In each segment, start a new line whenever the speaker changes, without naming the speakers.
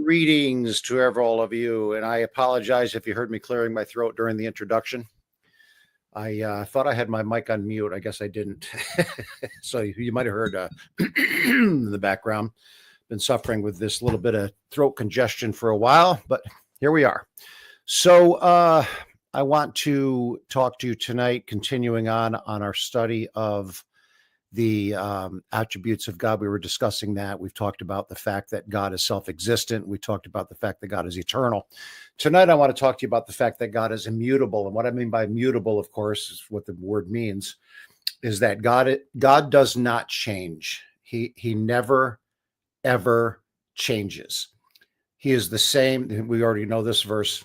Greetings to all of you, and I apologize if you heard me clearing my throat during the introduction. I thought I had my mic on mute. I guess I didn't. So you might have heard in the background. Been suffering with this little bit of throat congestion for a while, but here we are. So I want to talk to you tonight, continuing on our study of the attributes of God. We were discussing that. We've talked about the fact that God is self-existent. We talked about the fact that God is eternal. Tonight, I want to talk to you about the fact that God is immutable. And what I mean by immutable, of course, is what the word means, is that God does not change. He never, ever changes. He is the same. We already know this verse.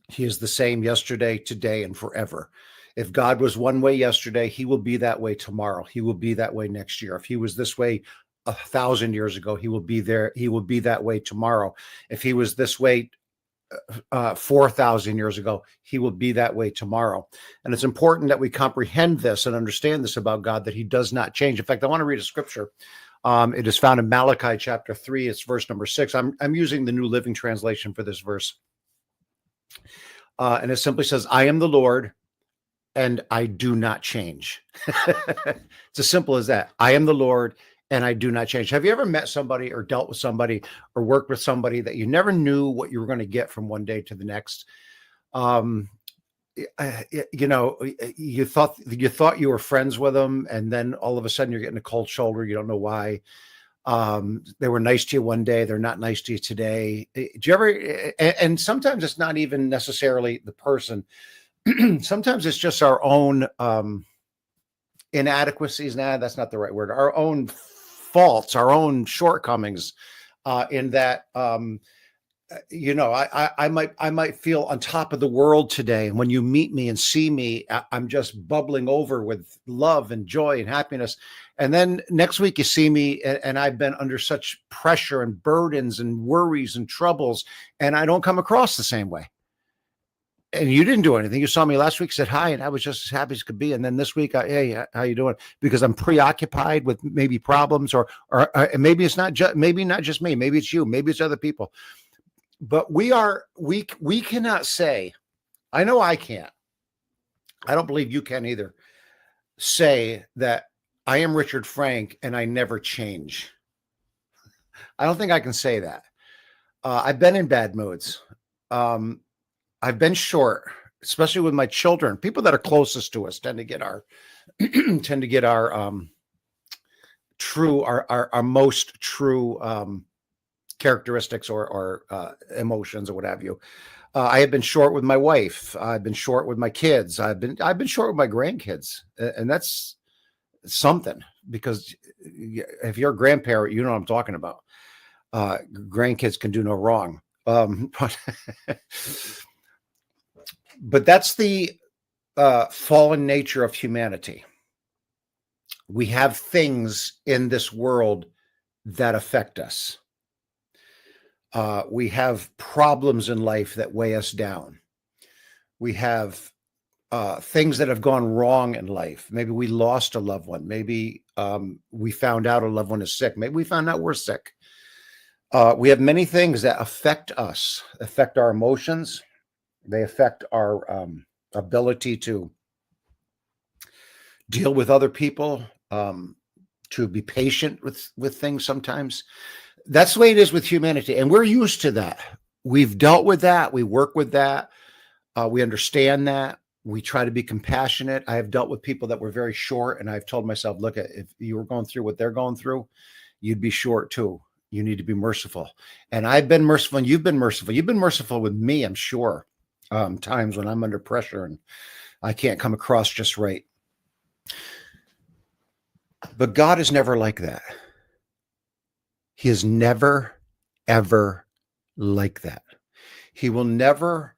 He is the same yesterday, today, and forever. If God was one way yesterday, he will be that way tomorrow. He will be that way next year. If he was this way 1,000 years ago, he will be there. He will be that way tomorrow. If he was this way 4,000 years ago, he will be that way tomorrow. And it's important that we comprehend this and understand this about God, that he does not change. In fact, I want to read a scripture. It is found in Malachi chapter 3. It's verse number 6. I'm using the New Living Translation for this verse. And it simply says, I am the Lord, and I do not change. It's as simple as that. I am the Lord, and I do not change. Have you ever met somebody or dealt with somebody or worked with somebody that you never knew what you were going to get from one day to the next? You know, you thought you were friends with them, and then all of a sudden you're getting a cold shoulder. You don't know why. They were nice to you one day, they're not nice to you today. Do you ever? And sometimes it's not even necessarily the person. Sometimes it's just our own inadequacies. Nah, that's not the right word. Our own faults, our own shortcomings. In that, you know, I might feel on top of the world today, and when you meet me and see me, I'm just bubbling over with love and joy and happiness. And then next week you see me, and I've been under such pressure and burdens and worries and troubles, and I don't come across the same way. And you didn't do anything. You saw me last week, said hi, and I was just as happy as could be. And then this week, hey, how you doing? Because I'm preoccupied with maybe problems, or maybe it's not just maybe not just me. Maybe it's you. Maybe it's other people. But we cannot say. I know I can't. I don't believe you can either. Say that I am Richard Frank and I never change. I don't think I can say that. I've been in bad moods. I've been short, especially with my children. People that are closest to us tend to get our most true characteristics or emotions or what have you. I have been short with my wife. I've been short with my kids. I've been short with my grandkids, and that's something, because if you're a grandparent, you know what I'm talking about. Grandkids can do no wrong. But that's the fallen nature of humanity. We have things in this world that affect us. We have problems in life that weigh us down. We have things that have gone wrong in life. Maybe we lost a loved one. Maybe we found out a loved one is sick. Maybe we found out we're sick. We have many things that affect us, affect our emotions. They affect our ability to deal with other people, to be patient with things sometimes. That's the way it is with humanity. And we're used to that. We've dealt with that. We work with that. We understand that. We try to be compassionate. I have dealt with people that were very short, and I've told myself, look, if you were going through what they're going through, you'd be short too. You need to be merciful. And I've been merciful, and you've been merciful. You've been merciful with me, I'm sure. Times when I'm under pressure and I can't come across just right. But God is never like that. He is never, ever like that. He will never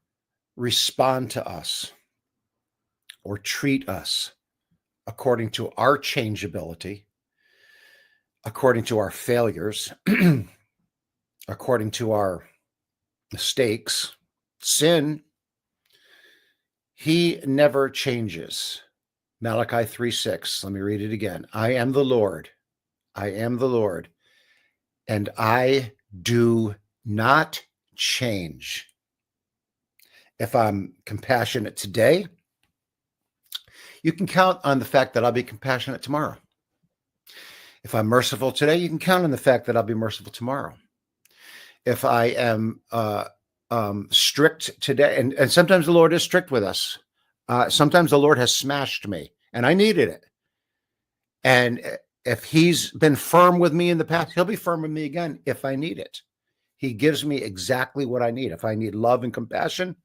respond to us or treat us according to our changeability, according to our failures, according to our mistakes, sin. He never changes. Malachi 3:6. Let me read it again. I am the Lord. I am the Lord, and I do not change. If I'm compassionate today, you can count on the fact that I'll be compassionate tomorrow. If I'm merciful today, you can count on the fact that I'll be merciful tomorrow. If I am strict today, and sometimes the Lord is strict with us. Sometimes the Lord has smashed me, and I needed it. And if he's been firm with me in the past, he'll be firm with me again if I need it. He gives me exactly what I need. If I need love and compassion,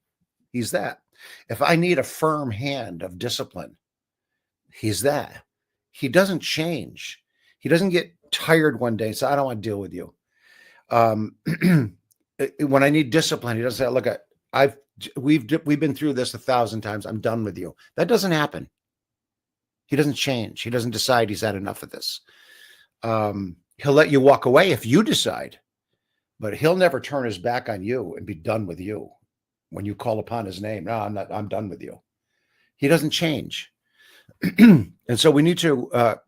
he's that. If I need a firm hand of discipline, he's that. He doesn't change. He doesn't get tired one day and say, I don't want to deal with you. When I need discipline, he doesn't say, look, we've been through this 1,000 times. I'm done with you. That doesn't happen. He doesn't change. He doesn't decide he's had enough of this. He'll let you walk away if you decide, but he'll never turn his back on you and be done with you when you call upon his name. No, I'm done with you. He doesn't change. And so we need to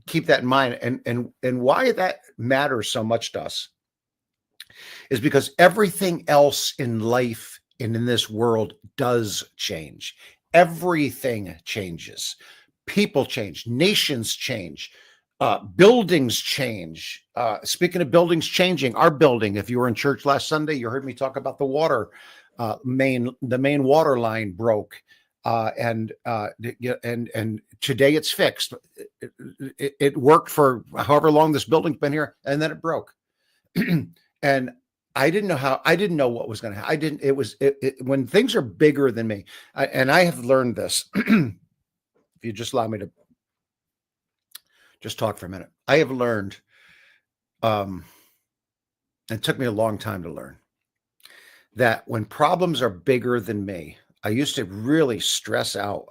keep that in mind. And why that matters so much to us is because everything else in life and in this world does change. Everything changes. People change. Nations change. Buildings change. Speaking of buildings changing, our building, if you were in church last Sunday, you heard me talk about the water main water line broke. And today it's fixed. It worked for however long this building's been here, and then it broke. And I didn't know what was going to happen. When things are bigger than me, and I have learned this, if you just allow me to just talk for a minute, I have learned, it took me a long time to learn, that when problems are bigger than me, I used to really stress out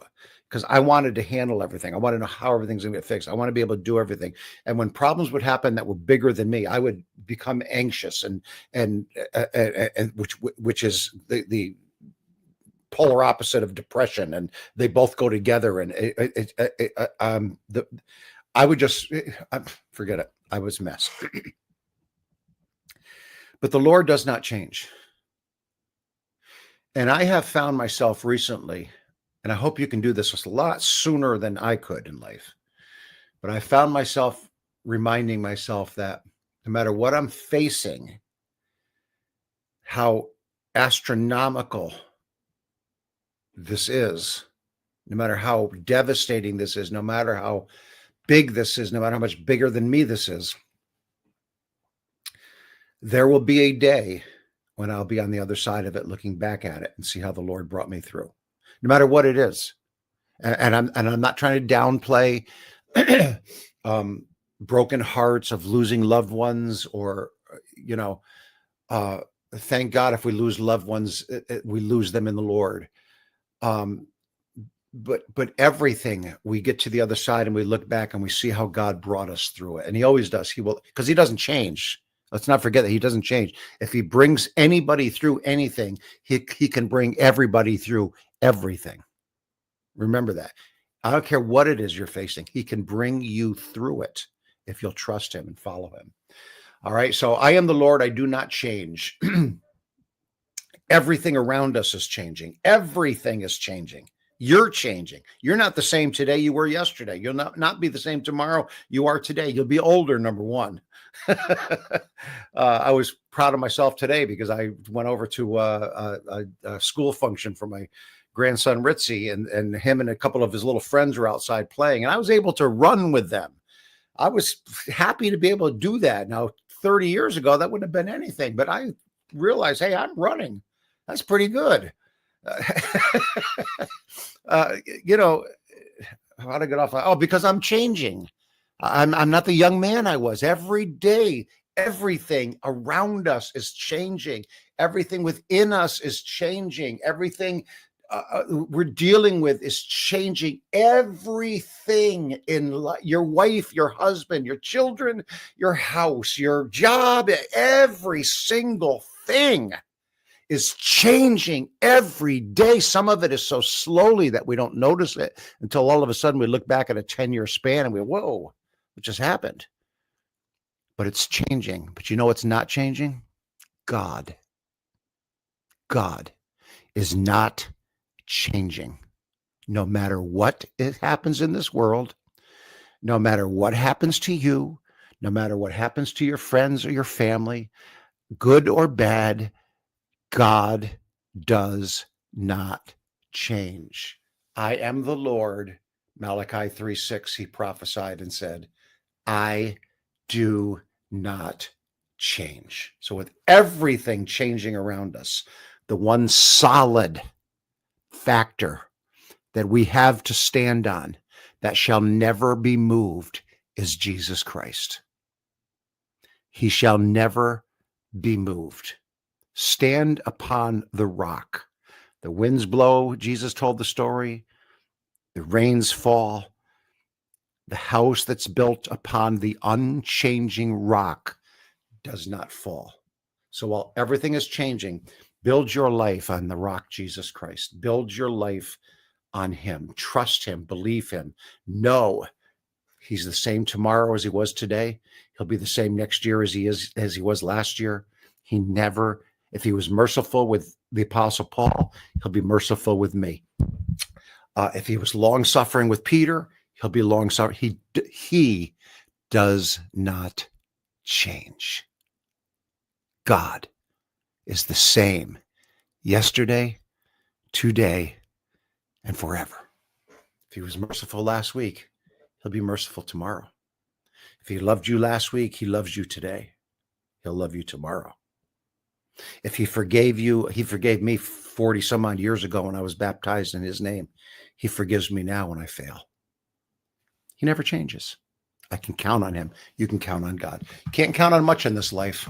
because I wanted to handle everything. I wanted to know how everything's going to get fixed. I want to be able to do everything. And when problems would happen that were bigger than me, I would become anxious, and which is the polar opposite of depression, and they both go together. And I would just forget it. I was a mess. But the Lord does not change. And I have found myself recently, and I hope you can do this a lot sooner than I could in life, but I found myself reminding myself that no matter what I'm facing, how astronomical this is, no matter how devastating this is, no matter how big this is, no matter how much bigger than me this is, there will be a day when I'll be on the other side of it, looking back at it and see how the Lord brought me through, no matter what it is. And I'm not trying to downplay broken hearts of losing loved ones, or, thank God if we lose loved ones, we lose them in the Lord. But everything, we get to the other side and we look back and we see how God brought us through it. And he always does. He will, because he doesn't change. Let's not forget that he doesn't change. If he brings anybody through anything, he can bring everybody through everything. Remember that. I don't care what it is you're facing. He can bring you through it if you'll trust him and follow him. All right. So I am the Lord. I do not change. Everything around us is changing. Everything is changing. You're changing. You're not the same today you were yesterday. You'll not be the same tomorrow you are today. You'll be older, number one. I was proud of myself today because I went over to a school function for my grandson Ritzy, and him and a couple of his little friends were outside playing, and I was able to run with them. I was happy to be able to do that. Now, 30 years ago, that wouldn't have been anything, but I realized, hey, I'm running. That's pretty good. How to get off? Oh, because I'm changing. I'm not the young man I was. Every day, everything around us is changing. Everything within us is changing. Everything we're dealing with is changing. Everything in life, your wife, your husband, your children, your house, your job, every single thing is changing every day. Some of it is so slowly that we don't notice it until all of a sudden we look back at a 10-year span and we go, whoa, what just happened? But it's changing. But you know what's not changing? God is not changing. No matter what happens in this world, no matter what happens to you, no matter what happens to your friends or your family, good or bad, God does not change. I am the Lord, Malachi 3:6, he prophesied and said, I do not change. So with everything changing around us, the one solid factor that we have to stand on that shall never be moved is Jesus Christ. He shall never be moved. Stand upon the rock. The winds blow, Jesus told the story. The rains fall. The house that's built upon the unchanging rock does not fall. So while everything is changing, build your life on the rock, Jesus Christ. Build your life on him. Trust him. Believe him. Know he's the same tomorrow as he was today. He'll be the same next year as he was last year. He never, if he was merciful with the Apostle Paul, he'll be merciful with me. If he was long-suffering with Peter, he'll be long-suffering. He does not change. God is the same yesterday, today, and forever. If he was merciful last week, he'll be merciful tomorrow. If he loved you last week, he loves you today. He'll love you tomorrow. If he forgave you, he forgave me 40 some odd years ago when I was baptized in his name. He forgives me now when I fail. He never changes. I can count on him. You can count on God. You can't count on much in this life,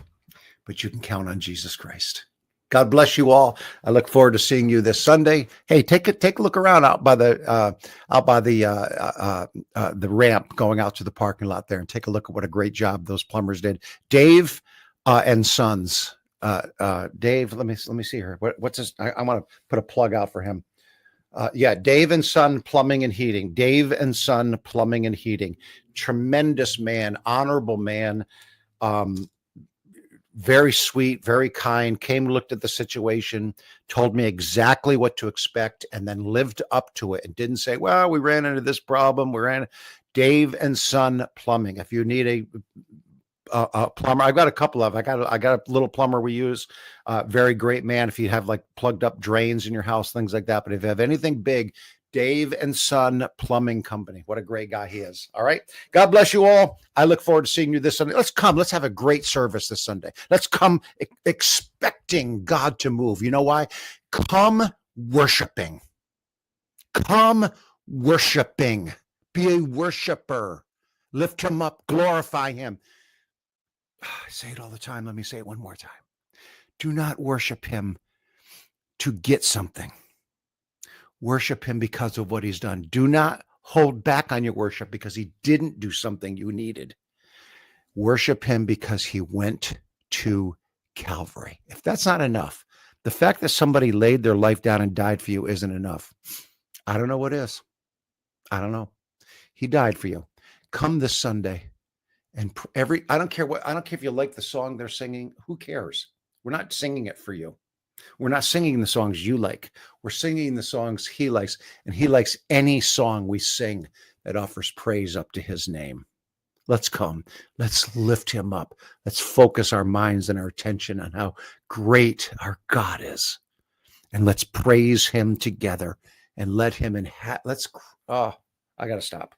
but you can count on Jesus Christ. God bless you all. I look forward to seeing you this Sunday. Hey, take a look around out by the ramp going out to the parking lot there, and take a look at what a great job those plumbers did. Dave and Sons. Dave, let me see here. What's his? I want to put a plug out for him. Dave and Son Plumbing and Heating. Dave and Son Plumbing and Heating. Tremendous man, honorable man. Very sweet, very kind, came, looked at the situation, told me exactly what to expect, and then lived up to it and didn't say, well, we ran into this problem. Dave and Son Plumbing. If you need a plumber, I've got a couple of, I got a little plumber we use, very great man. If you have like plugged up drains in your house, things like that. But if you have anything big, Dave and Son Plumbing Company. What a great guy he is. All right. God bless you all. I look forward to seeing you this Sunday. Let's have a great service this Sunday. Let's come expecting God to move. You know why? Come worshiping. Come worshiping. Be a worshiper. Lift him up. Glorify him. I say it all the time. Let me say it one more time. Do not worship him to get something. Worship him because of what he's done. Do not hold back on your worship because he didn't do something you needed. Worship him because he went to Calvary. If that's not enough, the fact that somebody laid their life down and died for you isn't enough. I don't know what is. I don't know. He died for you. Come this Sunday and I don't care if you like the song they're singing. Who cares? We're not singing it for you. We're not singing the songs you like. We're singing the songs he likes, and he likes any song we sing that offers praise up to his name. Let's come. Let's lift him up. Let's focus our minds and our attention on how great our God is. And let's praise him together and let him I got to stop.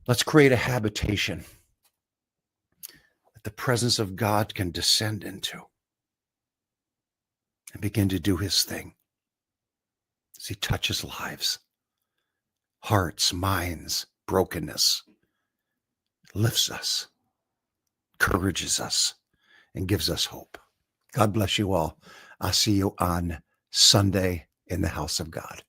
Let's create a habitation that the presence of God can descend into and begin to do his thing as he touches lives, hearts, minds, brokenness, lifts us, encourages us, and gives us hope. God bless you all. I'll see you on Sunday in the house of God.